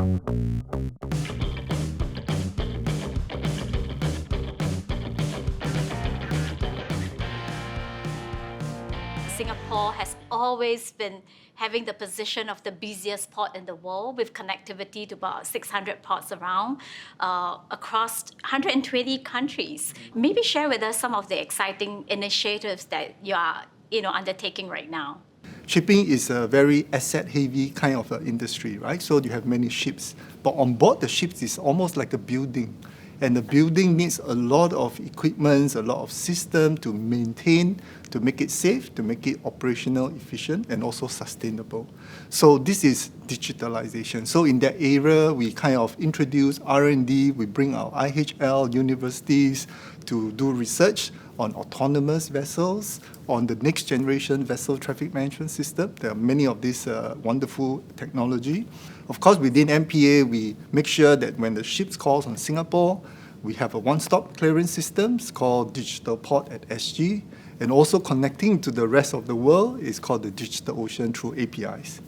Singapore has always been having the position of the busiest port in the world, with connectivity to about 600 ports around across 120 countries. Maybe share with us some of the exciting initiatives that you are undertaking right now. Shipping is a very asset-heavy kind of industry, right? So you have many ships, but on board the ships is almost like a building. And the building needs a lot of equipment, a lot of system to maintain, to make it safe, to make it operational, efficient, and also sustainable. So this is digitalization. So in that area, we kind of introduce R&D. We bring our IHL universities to do research on autonomous vessels, on the next generation vessel traffic management system. There are many of these wonderful technology. Of course, within MPA, we make sure that when the ships calls on Singapore, we have a one-stop clearance system called Digital Port at SG, and also connecting to the rest of the world is called the Digitisation through APIs.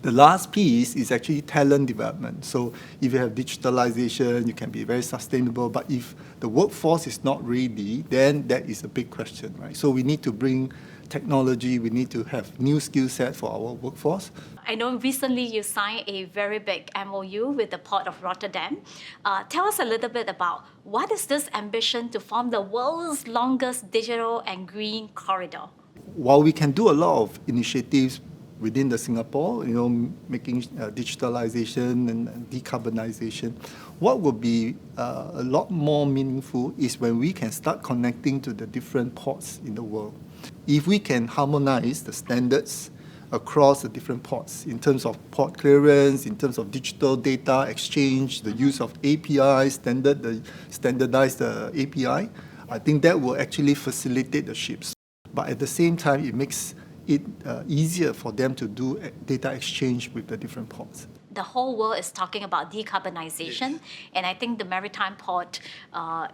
The last piece is actually talent development. So if you have digitalization, you can be very sustainable, but if the workforce is not ready, then that is a big question, right? So we need to bring technology, we need to have new skill set for our workforce. I know recently you signed a very big MOU with the Port of Rotterdam. Tell us a little bit about what is this ambition to form the world's longest digital and green corridor? While we can do a lot of initiatives within the Singapore, making digitalization and decarbonization, what will be a lot more meaningful is when we can start connecting to the different ports in the world. If we can harmonize the standards across the different ports in terms of port clearance, in terms of digital data exchange, the use of API, standardized API, I think that will actually facilitate the ships. But at the same time, it makes it easier for them to do data exchange with the different ports. The whole world is talking about decarbonization, yes. And I think the maritime port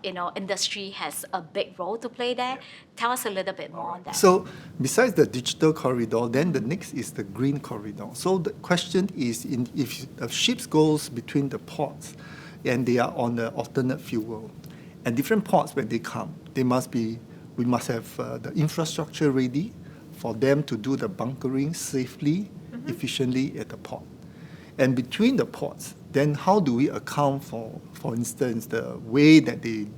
industry has a big role to play there. Tell us a little bit more on that. So besides the digital corridor, then the next is the green corridor. So the question is, if a ship goes between the ports and they are on the alternate fuel, and different ports when they come, we must have the infrastructure ready for them to do the bunkering safely, efficiently at the port. And between the ports, then how do we account for instance, the way that they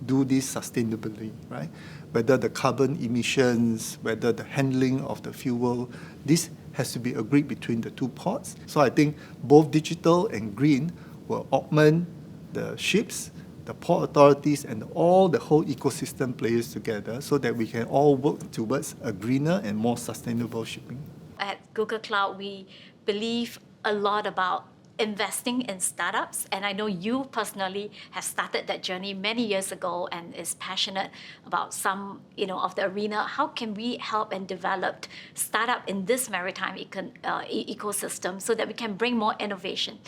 do this sustainably, right? Whether the carbon emissions, whether the handling of the fuel, this has to be agreed between the two ports. So I think both digital and green will augment the ships, the port authorities, and all the whole ecosystem players together so that we can all work towards a greener and more sustainable shipping. At Google Cloud, we believe a lot about investing in startups, and I know you personally have started that journey many years ago and is passionate about some of the arena. How can we help and develop startup in this maritime ecosystem so that we can bring more innovation?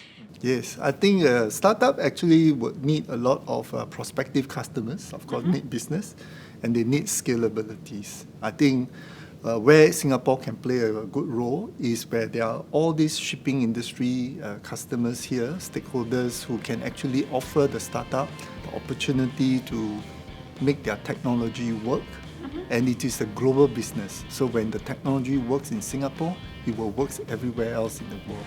Yes, I think startup actually would need a lot of prospective customers, of course, need business, and they need scalabilities. I think where Singapore can play a good role is where there are all these shipping industry customers here, stakeholders who can actually offer the startup the opportunity to make their technology work. And it is a global business. So when the technology works in Singapore, it will work everywhere else in the world.